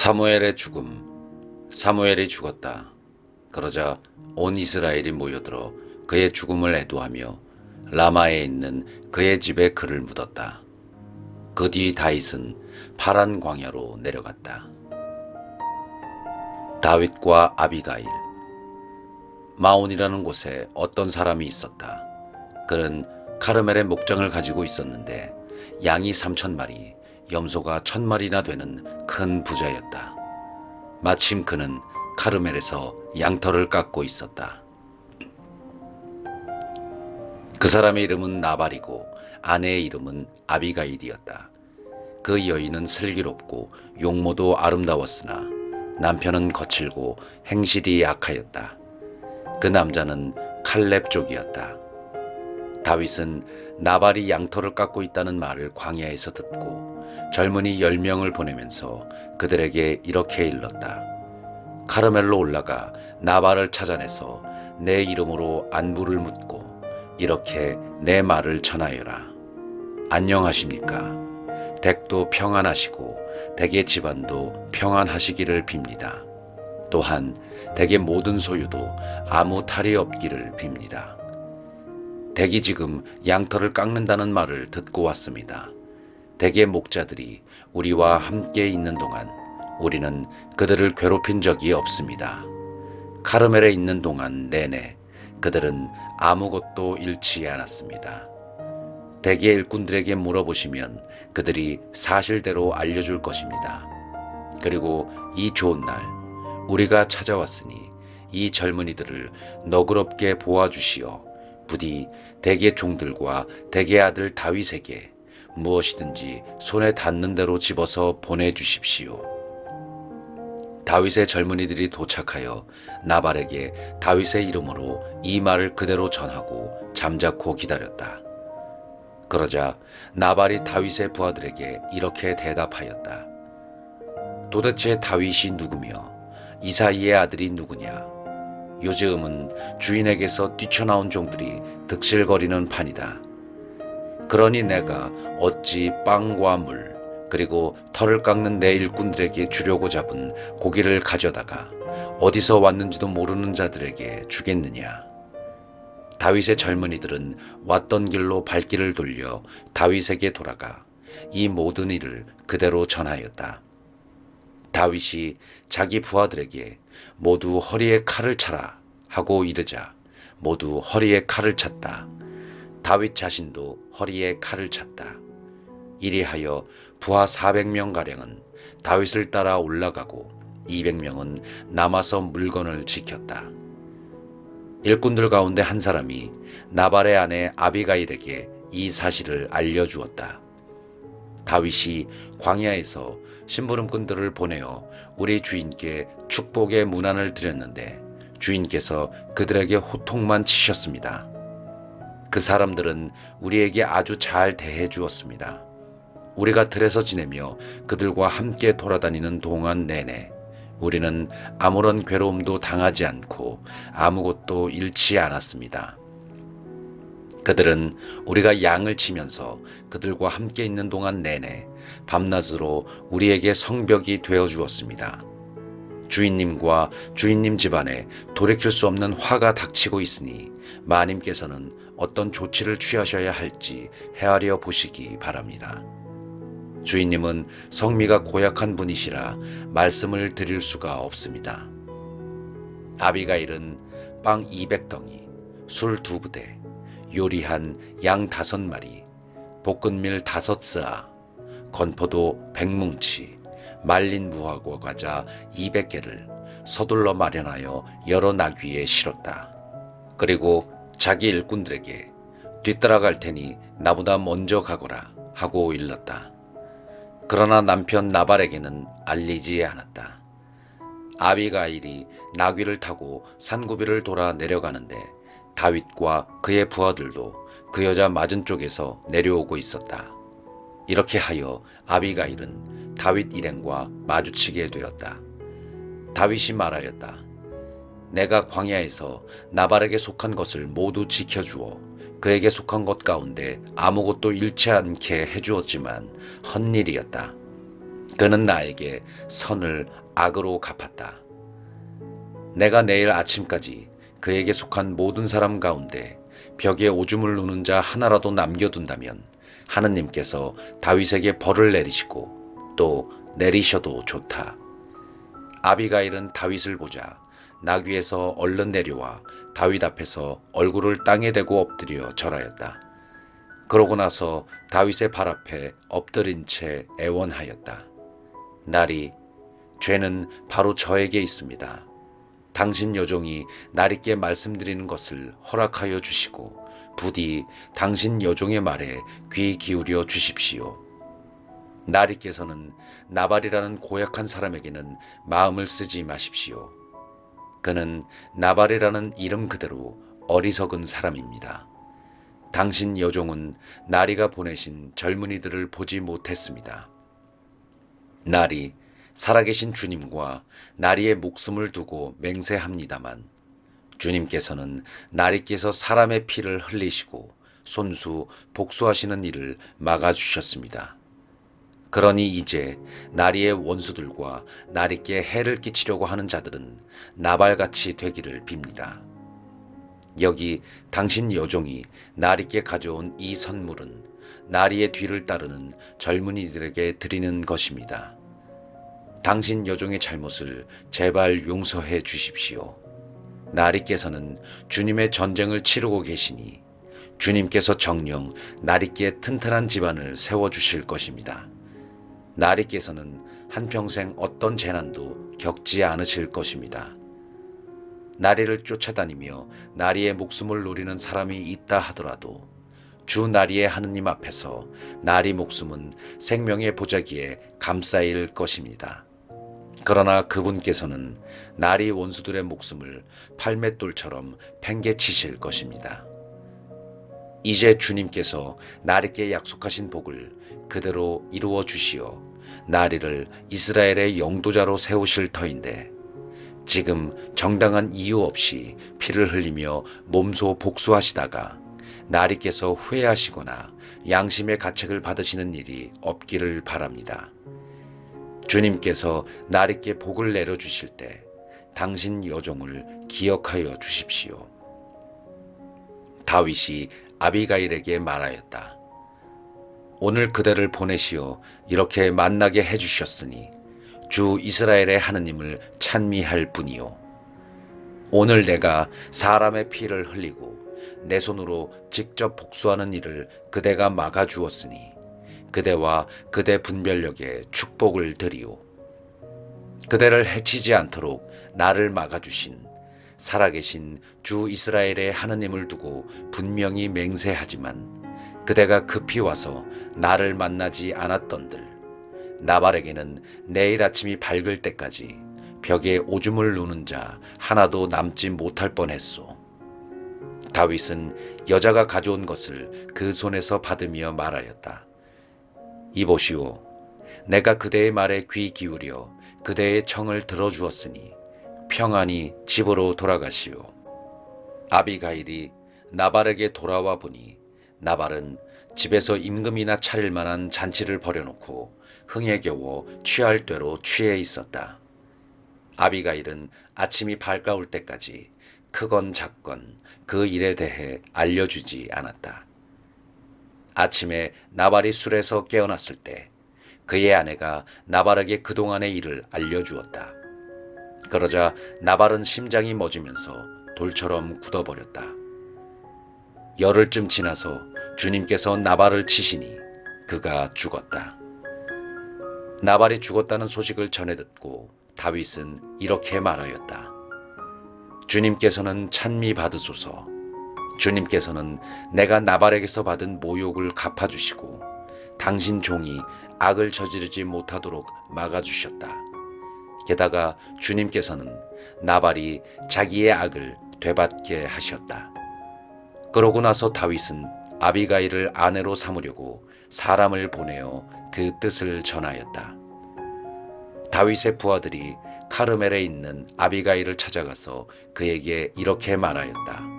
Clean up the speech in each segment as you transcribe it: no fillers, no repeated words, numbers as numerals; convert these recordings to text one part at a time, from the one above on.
사무엘의 죽음. 사무엘이 죽었다. 그러자 온 이스라엘이 모여들어 그의 죽음을 애도하며 라마에 있는 그의 집에 그를 묻었다. 그 뒤 다윗은 파란 광야로 내려갔다. 다윗과 아비가일. 마온이라는 곳에 어떤 사람이 있었다. 그는 카르멜의 목장을 가지고 있었는데 양이 3,000마리, 염소가 1,000마리나 되는 큰 부자였다. 마침 그는 카르멜에서 양털을 깎고 있었다. 그 사람의 이름은 나발이고 아내의 이름은 아비가일이었다. 그 여인은 슬기롭고 용모도 아름다웠으나 남편은 거칠고 행실이 약하였다. 그 남자는 칼렙 족이었다. 다윗은 나발이 양털을 깎고 있다는 말을 광야에서 듣고 젊은이 10명을 보내면서 그들에게 이렇게 일렀다. 카르멜로 올라가 나발을 찾아내서 내 이름으로 안부를 묻고 이렇게 내 말을 전하여라. 안녕하십니까? 댁도 평안하시고 댁의 집안도 평안하시기를 빕니다. 또한 댁의 모든 소유도 아무 탈이 없기를 빕니다. 댁이 지금 양털을 깎는다는 말을 듣고 왔습니다. 댁의 목자들이 우리와 함께 있는 동안 우리는 그들을 괴롭힌 적이 없습니다. 카르멜에 있는 동안 내내 그들은 아무것도 잃지 않았습니다. 댁의 일꾼들에게 물어보시면 그들이 사실대로 알려줄 것입니다. 그리고 이 좋은 날 우리가 찾아왔으니 이 젊은이들을 너그럽게 보아주시어 부디 댁의 종들과 댁의 아들 다윗에게 무엇이든지 손에 닿는 대로 집어서 보내주십시오. 다윗의 젊은이들이 도착하여 나발에게 다윗의 이름으로 이 말을 그대로 전하고 잠자코 기다렸다. 그러자 나발이 다윗의 부하들에게 이렇게 대답하였다. 도대체 다윗이 누구며 이사이의 아들이 누구냐? 요즘은 주인에게서 뛰쳐나온 종들이 득실거리는 판이다. 그러니 내가 어찌 빵과 물 그리고 털을 깎는 내 일꾼들에게 주려고 잡은 고기를 가져다가 어디서 왔는지도 모르는 자들에게 주겠느냐. 다윗의 젊은이들은 왔던 길로 발길을 돌려 다윗에게 돌아가 이 모든 일을 그대로 전하였다. 다윗이 자기 부하들에게 모두 허리에 칼을 차라 하고 이르자 모두 허리에 칼을 찼다. 다윗 자신도 허리에 칼을 찼다. 이리하여 부하 400명가량은 다윗을 따라 올라가고 200명은 남아서 물건을 지켰다. 일꾼들 가운데 한 사람이 나발의 아내 아비가일에게 이 사실을 알려주었다. 다윗이 광야에서 심부름꾼들을 보내어 우리 주인께 축복의 문안을 드렸는데 주인께서 그들에게 호통만 치셨습니다. 그 사람들은 우리에게 아주 잘 대해 주었습니다. 우리가 들에서 지내며 그들과 함께 돌아다니는 동안 내내 우리는 아무런 괴로움도 당하지 않고 아무것도 잃지 않았습니다. 그들은 우리가 양을 치면서 그들과 함께 있는 동안 내내 밤낮으로 우리에게 성벽이 되어 주었습니다. 주인님과 주인님 집안에 돌이킬 수 없는 화가 닥치고 있으니 마님께서는 어떤 조치를 취하셔야 할지 헤아려 보시기 바랍니다. 주인님은 성미가 고약한 분이시라 말씀을 드릴 수가 없습니다. 아비가일은 빵 200덩이, 술 2부대, 요리한 양 5마리, 볶은 밀 5스아, 건포도 100뭉치, 말린 무화과 과자 200개를 서둘러 마련하여 여러 나귀에 실었다. 그리고 자기 일꾼들에게 뒤따라갈 테니 나보다 먼저 가거라 하고 일렀다. 그러나 남편 나발에게는 알리지 않았다. 아비가일이 나귀를 타고 산고비를 돌아 내려가는데 다윗과 그의 부하들도 그 여자 맞은쪽에서 내려오고 있었다. 이렇게 하여 아비가일은 다윗 일행과 마주치게 되었다. 다윗이 말하였다. 내가 광야에서 나발에게 속한 것을 모두 지켜주어 그에게 속한 것 가운데 아무것도 잃지 않게 해주었지만 헛일이었다. 그는 나에게 선을 악으로 갚았다. 내가 내일 아침까지 그에게 속한 모든 사람 가운데 벽에 오줌을 누는 자 하나라도 남겨둔다면 하느님께서 다윗에게 벌을 내리시고 또 내리셔도 좋다. 아비가일은 다윗을 보자 나귀에서 얼른 내려와 다윗 앞에서 얼굴을 땅에 대고 엎드려 절하였다. 그러고 나서 다윗의 발 앞에 엎드린 채 애원하였다. 날이 죄는 바로 저에게 있습니다. 당신 여종이 날이께 말씀드리는 것을 허락하여 주시고 부디 당신 여종의 말에 귀 기울여 주십시오. 나리께서는 나발이라는 고약한 사람에게는 마음을 쓰지 마십시오. 그는 나발이라는 이름 그대로 어리석은 사람입니다. 당신 여종은 나리가 보내신 젊은이들을 보지 못했습니다. 나리, 살아계신 주님과 나리의 목숨을 두고 맹세합니다만 주님께서는 나리께서 사람의 피를 흘리시고 손수 복수하시는 일을 막아주셨습니다. 그러니 이제 나리의 원수들과 나리께 해를 끼치려고 하는 자들은 나발같이 되기를 빕니다. 여기 당신 여종이 나리께 가져온 이 선물은 나리의 뒤를 따르는 젊은이들에게 드리는 것입니다. 당신 여종의 잘못을 제발 용서해 주십시오. 나리께서는 주님의 전쟁을 치르고 계시니 주님께서 정녕 나리께 튼튼한 집안을 세워주실 것입니다. 나리께서는 한평생 어떤 재난도 겪지 않으실 것입니다. 나리를 쫓아다니며 나리의 목숨을 노리는 사람이 있다 하더라도 주 나리의 하느님 앞에서 나리 목숨은 생명의 보자기에 감싸일 것입니다. 그러나 그분께서는 나리 원수들의 목숨을 팔맷돌처럼 팽개치실 것입니다. 이제 주님께서 나리께 약속하신 복을 그대로 이루어 주시어 나리를 이스라엘의 영도자로 세우실 터인데 지금 정당한 이유 없이 피를 흘리며 몸소 복수하시다가 나리께서 후회하시거나 양심의 가책을 받으시는 일이 없기를 바랍니다. 주님께서 나리께 복을 내려주실 때 당신 여종을 기억하여 주십시오. 다윗이 아비가일에게 말하였다. 오늘 그대를 보내시어 이렇게 만나게 해주셨으니 주 이스라엘의 하느님을 찬미할 뿐이요. 오늘 내가 사람의 피를 흘리고 내 손으로 직접 복수하는 일을 그대가 막아주었으니 그대와 그대 분별력에 축복을 드리오. 그대를 해치지 않도록 나를 막아주신 살아계신 주 이스라엘의 하느님을 두고 분명히 맹세하지만 그대가 급히 와서 나를 만나지 않았던들 나발에게는 내일 아침이 밝을 때까지 벽에 오줌을 누는 자 하나도 남지 못할 뻔했소. 다윗은 여자가 가져온 것을 그 손에서 받으며 말하였다. 이보시오, 내가 그대의 말에 귀 기울여 그대의 청을 들어주었으니 평안히 집으로 돌아가시오. 아비가일이 나발에게 돌아와 보니 나발은 집에서 임금이나 차릴 만한 잔치를 벌여놓고 흥에 겨워 취할 대로 취해 있었다. 아비가일은 아침이 밝아올 때까지 크건 작건 그 일에 대해 알려주지 않았다. 아침에 나발이 술에서 깨어났을 때 그의 아내가 나발에게 그동안의 일을 알려주었다. 그러자 나발은 심장이 멎으면서 돌처럼 굳어버렸다. 열흘쯤 지나서 주님께서 나발을 치시니 그가 죽었다. 나발이 죽었다는 소식을 전해 듣고 다윗은 이렇게 말하였다. 주님께서는 찬미 받으소서. 주님께서는 내가 나발에게서 받은 모욕을 갚아주시고 당신 종이 악을 저지르지 못하도록 막아주셨다. 게다가 주님께서는 나발이 자기의 악을 되받게 하셨다. 그러고 나서 다윗은 아비가일을 아내로 삼으려고 사람을 보내어 그 뜻을 전하였다. 다윗의 부하들이 카르멜에 있는 아비가일을 찾아가서 그에게 이렇게 말하였다.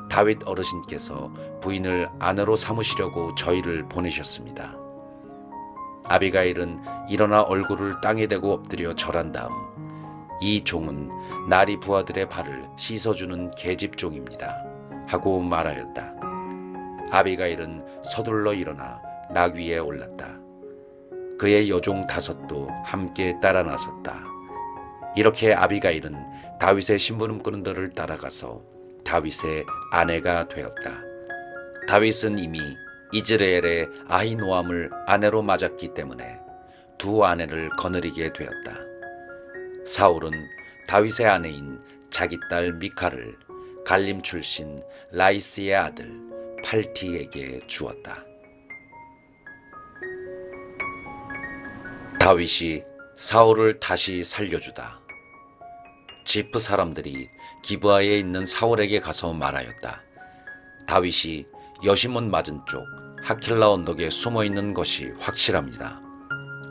다윗 어르신께서 부인을 아내로 삼으시려고 저희를 보내셨습니다. 아비가일은 일어나 얼굴을 땅에 대고 엎드려 절한 다음 이 종은 나리 부하들의 발을 씻어주는 계집종입니다 하고 말하였다. 아비가일은 서둘러 일어나 낙 위에 올랐다. 그의 여종 5도 함께 따라 나섰다. 이렇게 아비가일은 다윗의 심부름꾼들을 따라가서 다윗의 아내가 되었다. 다윗은 이미 이즈레엘의 아히노암을 아내로 맞았기 때문에 두 아내를 거느리게 되었다. 사울은 다윗의 아내인 자기 딸 미칼을 갈림 출신 라이스의 아들 팔티에게 주었다. 다윗이 사울을 다시 살려주다. 지프 사람들이 기브아에 있는 사울에게 가서 말하였다. 다윗이 여시몬 맞은 쪽 하킬라 언덕에 숨어 있는 것이 확실합니다.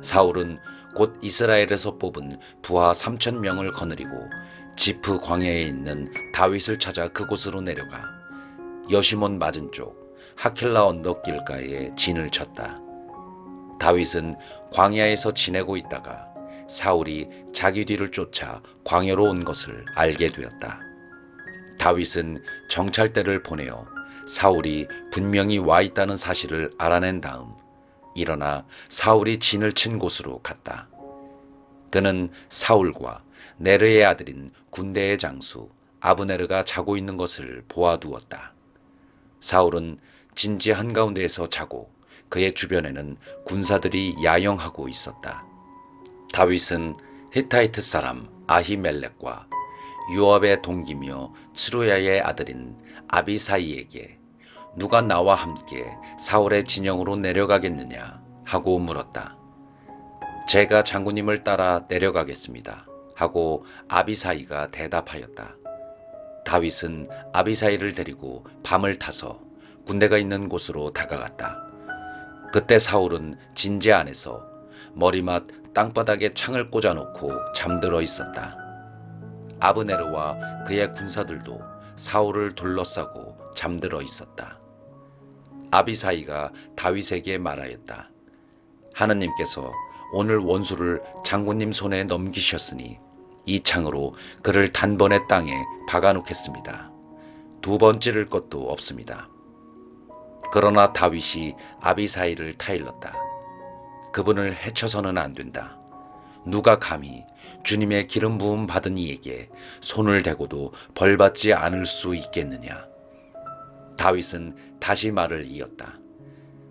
사울은 곧 이스라엘에서 뽑은 부하 3,000명을 거느리고 지프 광야에 있는 다윗을 찾아 그곳으로 내려가 여시몬 맞은 쪽 하킬라 언덕 길가에 진을 쳤다. 다윗은 광야에서 지내고 있다가 사울이 자기 뒤를 쫓아 광야로 온 것을 알게 되었다. 다윗은 정찰대를 보내어 사울이 분명히 와 있다는 사실을 알아낸 다음 일어나 사울이 진을 친 곳으로 갔다. 그는 사울과 네르의 아들인 군대의 장수 아브네르가 자고 있는 것을 보아두었다. 사울은 진지 한가운데에서 자고 그의 주변에는 군사들이 야영하고 있었다. 다윗은 히타이트 사람 아히멜렉과 요압의 동기며 츠루야의 아들인 아비사이에게 누가 나와 함께 사울의 진영으로 내려가겠느냐 하고 물었다. 제가 장군님을 따라 내려가겠습니다 하고 아비사이가 대답하였다. 다윗은 아비사이를 데리고 밤을 타서 군대가 있는 곳으로 다가갔다. 그때 사울은 진지 안에서 머리맡 땅바닥에 창을 꽂아놓고 잠들어 있었다. 아브네르와 그의 군사들도 사울을 둘러싸고 잠들어 있었다. 아비사이가 다윗에게 말하였다. 하느님께서 오늘 원수를 장군님 손에 넘기셨으니 이 창으로 그를 단번에 땅에 박아놓겠습니다. 2번 찌를 것도 없습니다. 그러나 다윗이 아비사이를 타일렀다. 그분을 해쳐서는 안 된다. 누가 감히 주님의 기름 부음 받은 이에게 손을 대고도 벌받지 않을 수 있겠느냐. 다윗은 다시 말을 이었다.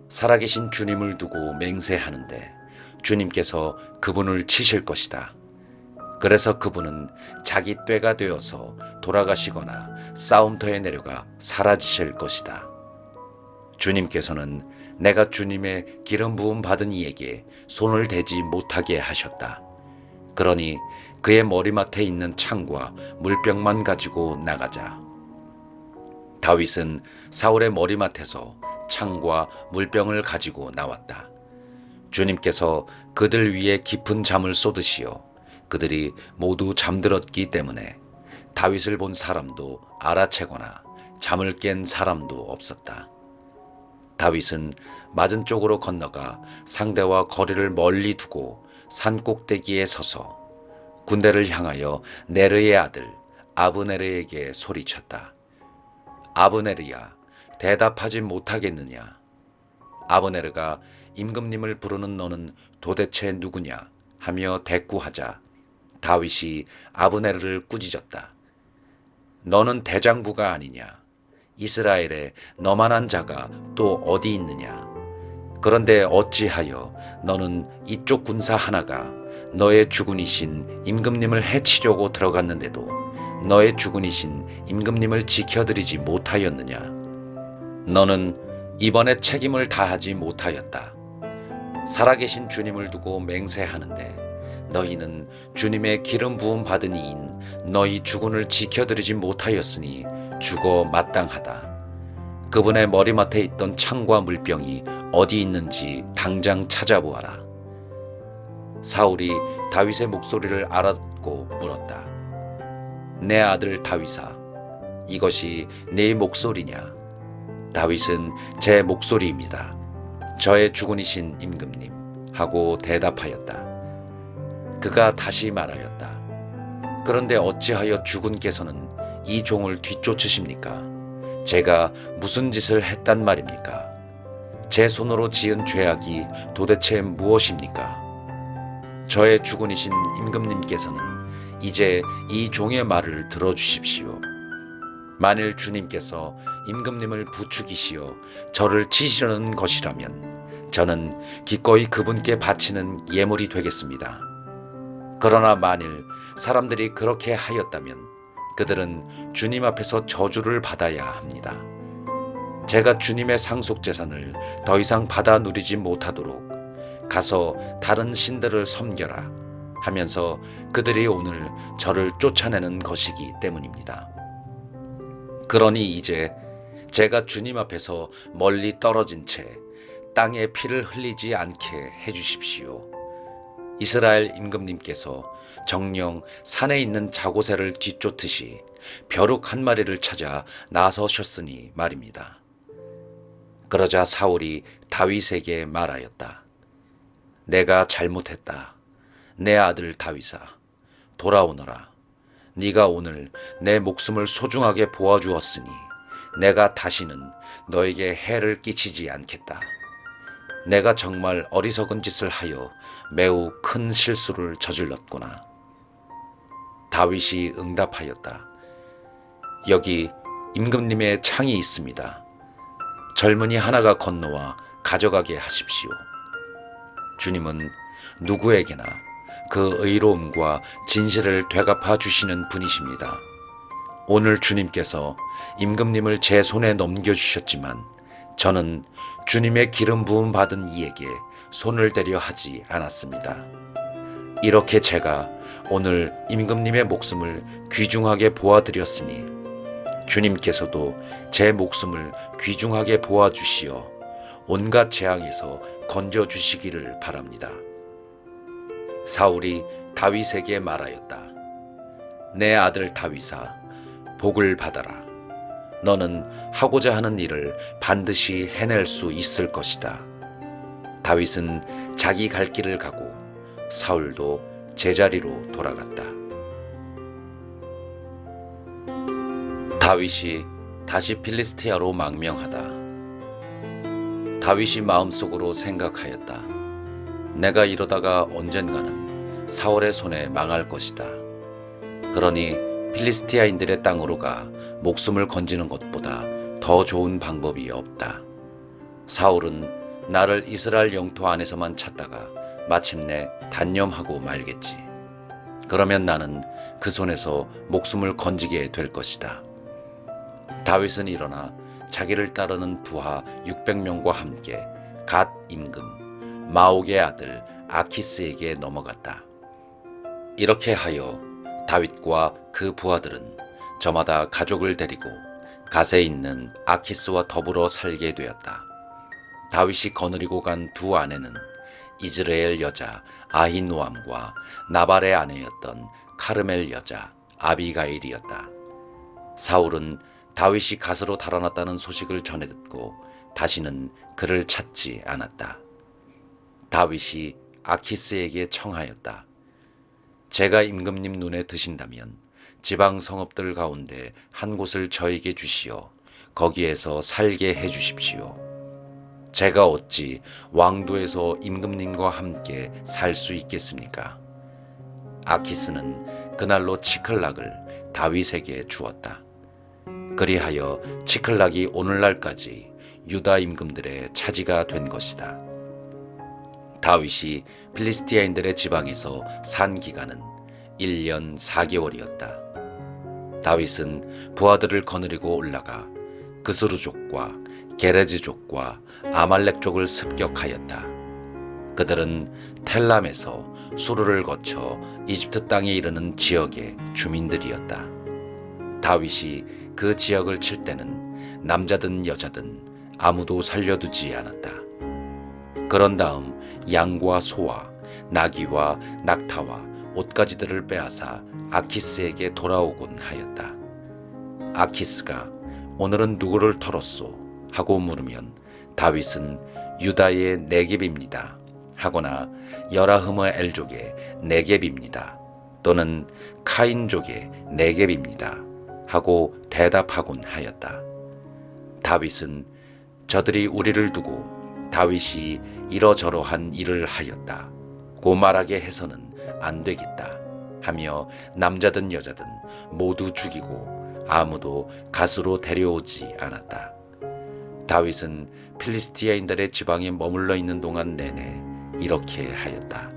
살아계신 주님을 두고 맹세하는데 주님께서 그분을 치실 것이다. 그래서 그분은 자기 꾀가 되어서 돌아가시거나 싸움터에 내려가 사라지실 것이다. 주님께서는 내가 주님의 기름 부음 받은 이에게 손을 대지 못하게 하셨다. 그러니 그의 머리맡에 있는 창과 물병만 가지고 나가자. 다윗은 사울의 머리맡에서 창과 물병을 가지고 나왔다. 주님께서 그들 위에 깊은 잠을 쏟으시어 그들이 모두 잠들었기 때문에 다윗을 본 사람도 알아채거나 잠을 깬 사람도 없었다. 다윗은 맞은 쪽으로 건너가 상대와 거리를 멀리 두고 산 꼭대기에 서서 군대를 향하여 네르의 아들 아브네르에게 소리쳤다. 아브네르야, 대답하지 못하겠느냐? 아브네르가 임금님을 부르는 너는 도대체 누구냐? 하며 대꾸하자 다윗이 아브네르를 꾸짖었다. 너는 대장부가 아니냐? 이스라엘에 너만한 자가 또 어디 있느냐? 그런데 어찌하여 너는 이쪽 군사 하나가 너의 주군이신 임금님을 해치려고 들어갔는데도 너의 주군이신 임금님을 지켜드리지 못하였느냐? 너는 이번에 책임을 다하지 못하였다. 살아계신 주님을 두고 맹세하는데 너희는 주님의 기름 부음 받은 이인 너희 주군을 지켜드리지 못하였으니 죽어 마땅하다. 그분의 머리맡에 있던 창과 물병이 어디 있는지 당장 찾아보아라. 사울이 다윗의 목소리를 알아듣고 물었다. 내 아들 다윗아, 이것이 네 목소리냐? 다윗은 제 목소리입니다. 저의 주군이신 임금님, 하고 대답하였다. 그가 다시 말하였다. 그런데 어찌하여 주군께서는 이 종을 뒤쫓으십니까? 제가 무슨 짓을 했단 말입니까? 제 손으로 지은 죄악이 도대체 무엇입니까? 저의 주군이신 임금님께서는 이제 이 종의 말을 들어주십시오. 만일 주님께서 임금님을 부추기시어 저를 치시려는 것이라면 저는 기꺼이 그분께 바치는 예물이 되겠습니다. 그러나 만일 사람들이 그렇게 하였다면 그들은 주님 앞에서 저주를 받아야 합니다. 제가 주님의 상속재산을 더 이상 받아 누리지 못하도록 가서 다른 신들을 섬겨라 하면서 그들이 오늘 저를 쫓아내는 것이기 때문입니다. 그러니 이제 제가 주님 앞에서 멀리 떨어진 채 땅에 피를 흘리지 않게 해주십시오. 이스라엘 임금님께서 정녕 산에 있는 자고새를 뒤쫓듯이 벼룩 한 마리를 찾아 나서셨으니 말입니다. 그러자 사울이 다윗에게 말하였다. 내가 잘못했다. 내 아들 다윗아, 돌아오너라. 네가 오늘 내 목숨을 소중하게 보아주었으니 내가 다시는 너에게 해를 끼치지 않겠다. 내가 정말 어리석은 짓을 하여 매우 큰 실수를 저질렀구나. 다윗이 응답하였다. 여기 임금님의 창이 있습니다. 젊은이 하나가 건너와 가져가게 하십시오. 주님은 누구에게나 그 의로움과 진실을 되갚아 주시는 분이십니다. 오늘 주님께서 임금님을 제 손에 넘겨주셨지만 저는 주님의 기름 부음 받은 이에게 손을 대려 하지 않았습니다. 이렇게 제가 오늘 임금님의 목숨을 귀중하게 보아드렸으니 주님께서도 제 목숨을 귀중하게 보아주시어 온갖 재앙에서 건져주시기를 바랍니다. 사울이 다윗에게 말하였다. 내 아들 다윗아, 복을 받아라. 너는 하고자 하는 일을 반드시 해낼 수 있을 것이다. 다윗은 자기 갈 길을 가고 사울도 제자리로 돌아갔다. 다윗이 다시 필리스티아로 망명하다. 다윗이 마음속으로 생각하였다. 내가 이러다가 언젠가는 사울의 손에 망할 것이다. 그러니 필리스티아인들의 땅으로 가 목숨을 건지는 것보다 더 좋은 방법이 없다. 사울은 나를 이스라엘 영토 안에서만 찾다가 마침내 단념하고 말겠지. 그러면 나는 그 손에서 목숨을 건지게 될 것이다. 다윗은 일어나 자기를 따르는 부하 600명과 함께 갓 임금 마옥의 아들 아키스에게 넘어갔다. 이렇게 하여 다윗과 그 부하들은 저마다 가족을 데리고 갓에 있는 아키스와 더불어 살게 되었다. 다윗이 거느리고 간 두 아내는 이즈레엘 여자 아히노암과 나발의 아내였던 카르멜 여자 아비가일이었다. 사울은 다윗이 갓으로 달아났다는 소식을 전해 듣고 다시는 그를 찾지 않았다. 다윗이 아키스에게 청하였다. 제가 임금님 눈에 드신다면 지방 성읍들 가운데 한 곳을 저에게 주시어 거기에서 살게 해 주십시오. 제가 어찌 왕도에서 임금님과 함께 살 수 있겠습니까? 아키스는 그날로 치클락을 다윗에게 주었다. 그리하여 치클락이 오늘날까지 유다 임금들의 차지가 된 것이다. 다윗이 필리스티아인들의 지방에서 산 기간은 1년 4개월이었다. 다윗은 부하들을 거느리고 올라가 그스루족과 게레즈족과 아말렉족을 습격하였다. 그들은 텔람에서 수르를 거쳐 이집트 땅에 이르는 지역의 주민들이었다. 다윗이 그 지역을 칠 때는 남자든 여자든 아무도 살려두지 않았다. 그런 다음 양과 소와 나귀와 낙타와 옷가지들을 빼앗아 아키스에게 돌아오곤 하였다. 아키스가 오늘은 누구를 털었소? 하고 물으면 다윗은 유다의 네겝입니다 하거나 여라흐므 엘족의 네겝입니다. 또는 카인족의 네겝입니다. 하고 대답하곤 하였다. 다윗은 저들이 우리를 두고 다윗이 이러저러한 일을 하였다 고 말하게 해서는 안 되겠다 하며 남자든 여자든 모두 죽이고 아무도 갓으로 데려오지 않았다. 다윗은 필리스티아인들의 지방에 머물러 있는 동안 내내 이렇게 하였다.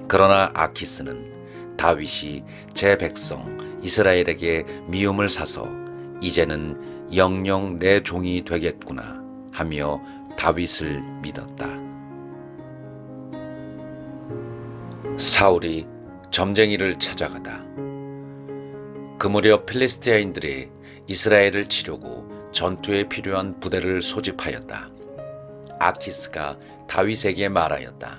그러나 아키스는 다윗이 제 백성 이스라엘에게 미움을 사서 이제는 영영 내 종이 되겠구나 하며 다윗을 믿었다. 사울이 점쟁이를 찾아가다. 그 무렵 필리스티아인들이 이스라엘을 치려고 전투에 필요한 부대를 소집하였다. 아키스가 다윗에게 말하였다.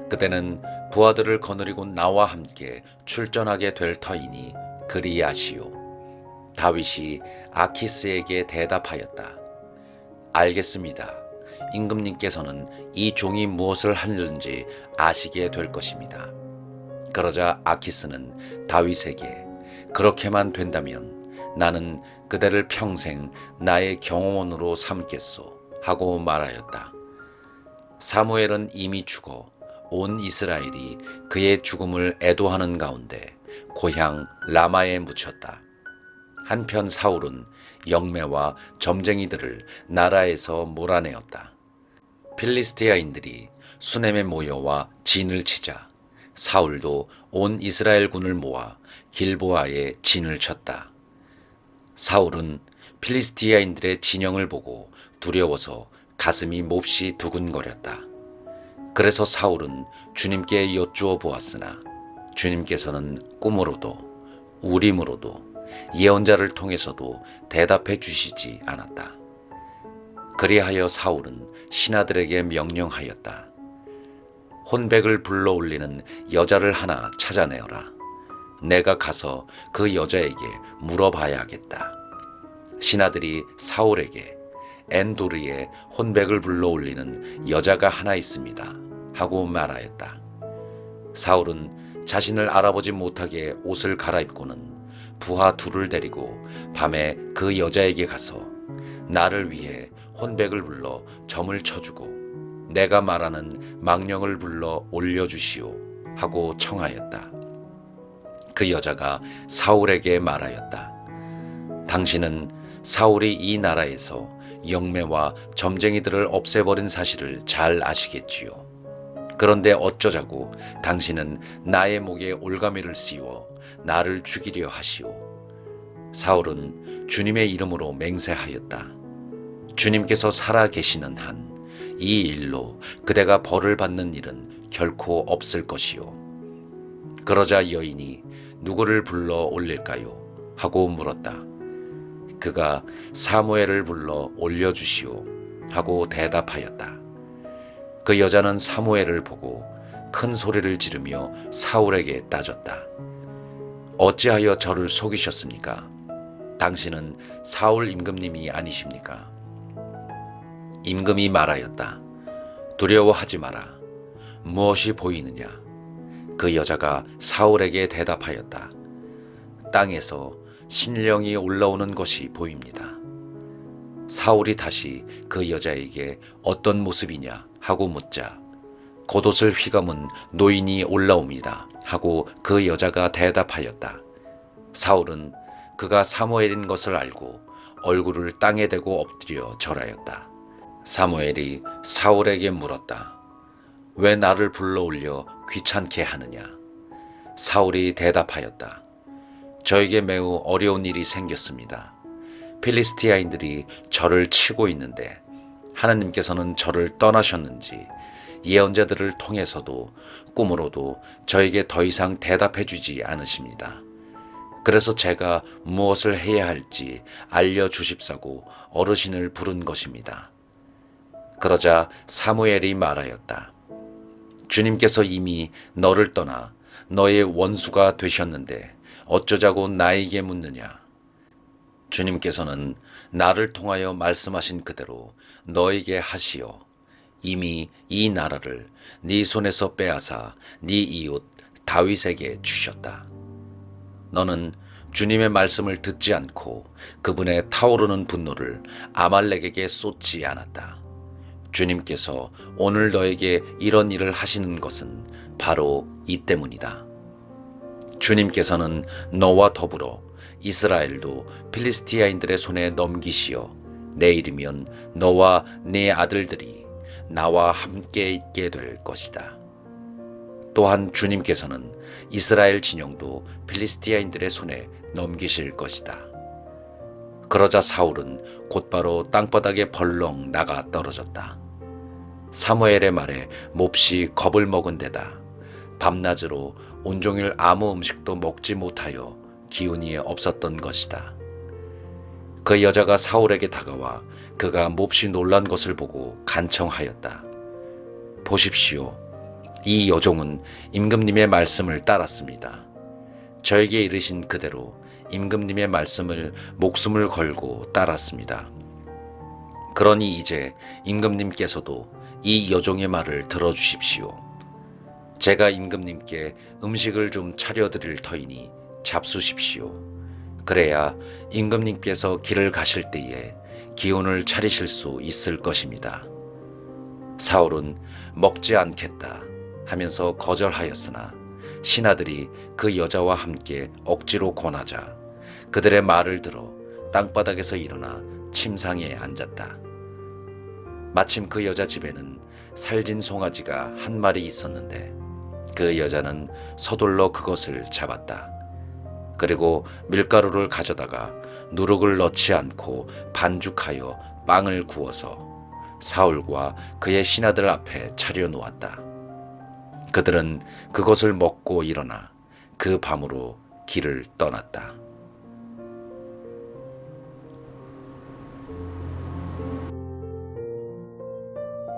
그대는 부하들을 거느리고 나와 함께 출전하게 될 터이니 그리하시오. 다윗이 아키스에게 대답하였다. 알겠습니다. 임금님께서는 이 종이 무엇을 하는지 아시게 될 것입니다. 그러자 아키스는 다윗에게 그렇게만 된다면 나는 그대를 평생 나의 경호원으로 삼겠소 하고 말하였다. 사무엘은 이미 죽어 온 이스라엘이 그의 죽음을 애도하는 가운데 고향 라마에 묻혔다. 한편 사울은 영매와 점쟁이들을 나라에서 몰아내었다. 필리스티아인들이 수넴에 모여와 진을 치자 사울도 온 이스라엘군을 모아 길보아에 진을 쳤다. 사울은 필리스티아인들의 진영을 보고 두려워서 가슴이 몹시 두근거렸다. 그래서 사울은 주님께 여쭈어 보았으나 주님께서는 꿈으로도 우림으로도 예언자를 통해서도 대답해 주시지 않았다. 그리하여 사울은 신하들에게 명령하였다. 혼백을 불러 올리는 여자를 하나 찾아내어라. 내가 가서 그 여자에게 물어봐야겠다. 신하들이 사울에게 엔도르에 혼백을 불러 올리는 여자가 하나 있습니다 하고 말하였다. 사울은 자신을 알아보지 못하게 옷을 갈아입고는 부하 둘을 데리고 밤에 그 여자에게 가서 나를 위해 혼백을 불러 점을 쳐주고 내가 말하는 망령을 불러 올려주시오 하고 청하였다. 그 여자가 사울에게 말하였다. 당신은 사울이 이 나라에서 영매와 점쟁이들을 없애버린 사실을 잘 아시겠지요. 그런데 어쩌자고 당신은 나의 목에 올가미를 씌워 나를 죽이려 하시오. 사울은 주님의 이름으로 맹세하였다. 주님께서 살아 계시는 한 이 일로 그대가 벌을 받는 일은 결코 없을 것이요. 그러자 여인이 누구를 불러 올릴까요? 하고 물었다. 그가 사무엘을 불러 올려주시오 하고 대답하였다. 그 여자는 사무엘을 보고 큰 소리를 지르며 사울에게 따졌다. 어찌하여 저를 속이셨습니까? 당신은 사울 임금님이 아니십니까? 임금이 말하였다. 두려워하지 마라. 무엇이 보이느냐? 그 여자가 사울에게 대답하였다. 땅에서 신령이 올라오는 것이 보입니다. 사울이 다시 그 여자에게 어떤 모습이냐 하고 묻자 겉옷을 휘감은 노인이 올라옵니다 하고 그 여자가 대답하였다. 사울은 그가 사무엘인 것을 알고 얼굴을 땅에 대고 엎드려 절하였다. 사무엘이 사울에게 물었다. 왜 나를 불러올려 귀찮게 하느냐? 사울이 대답하였다. 저에게 매우 어려운 일이 생겼습니다. 필리스티아인들이 저를 치고 있는데 하나님께서는 저를 떠나셨는지 예언자들을 통해서도 꿈으로도 저에게 더 이상 대답해 주지 않으십니다. 그래서 제가 무엇을 해야 할지 알려주십사고 어르신을 부른 것입니다. 그러자 사무엘이 말하였다. 주님께서 이미 너를 떠나 너의 원수가 되셨는데 어쩌자고 나에게 묻느냐? 주님께서는 나를 통하여 말씀하신 그대로 너에게 하시어 이미 이 나라를 네 손에서 빼앗아 네 이웃 다윗에게 주셨다. 너는 주님의 말씀을 듣지 않고 그분의 타오르는 분노를 아말렉에게 쏟지 않았다. 주님께서 오늘 너에게 이런 일을 하시는 것은 바로 이 때문이다. 주님께서는 너와 더불어 이스라엘도 필리스티아인들의 손에 넘기시어 내일이면 너와 네 아들들이 나와 함께 있게 될 것이다. 또한 주님께서는 이스라엘 진영도 필리스티아인들의 손에 넘기실 것이다. 그러자 사울은 곧바로 땅바닥에 벌렁 나가 떨어졌다. 사무엘의 말에 몹시 겁을 먹은 데다 밤낮으로 온종일 아무 음식도 먹지 못하여 기운이 없었던 것이다. 그 여자가 사울에게 다가와 그가 몹시 놀란 것을 보고 간청하였다. 보십시오. 이 여종은 임금님의 말씀을 따랐습니다. 저에게 이르신 그대로 임금님의 말씀을 목숨을 걸고 따랐습니다. 그러니 이제 임금님께서도 이 여종의 말을 들어주십시오. 제가 임금님께 음식을 좀 차려드릴 터이니 잡수십시오. 그래야 임금님께서 길을 가실 때에 기운을 차리실 수 있을 것입니다. 사울은 먹지 않겠다 하면서 거절하였으나 신하들이 그 여자와 함께 억지로 권하자 그들의 말을 들어 땅바닥에서 일어나 침상에 앉았다. 마침 그 여자 집에는 살진 송아지가 한 마리 있었는데 그 여자는 서둘러 그것을 잡았다. 그리고 밀가루를 가져다가 누룩을 넣지 않고 반죽하여 빵을 구워서 사울과 그의 신하들 앞에 차려놓았다. 그들은 그것을 먹고 일어나 그 밤으로 길을 떠났다.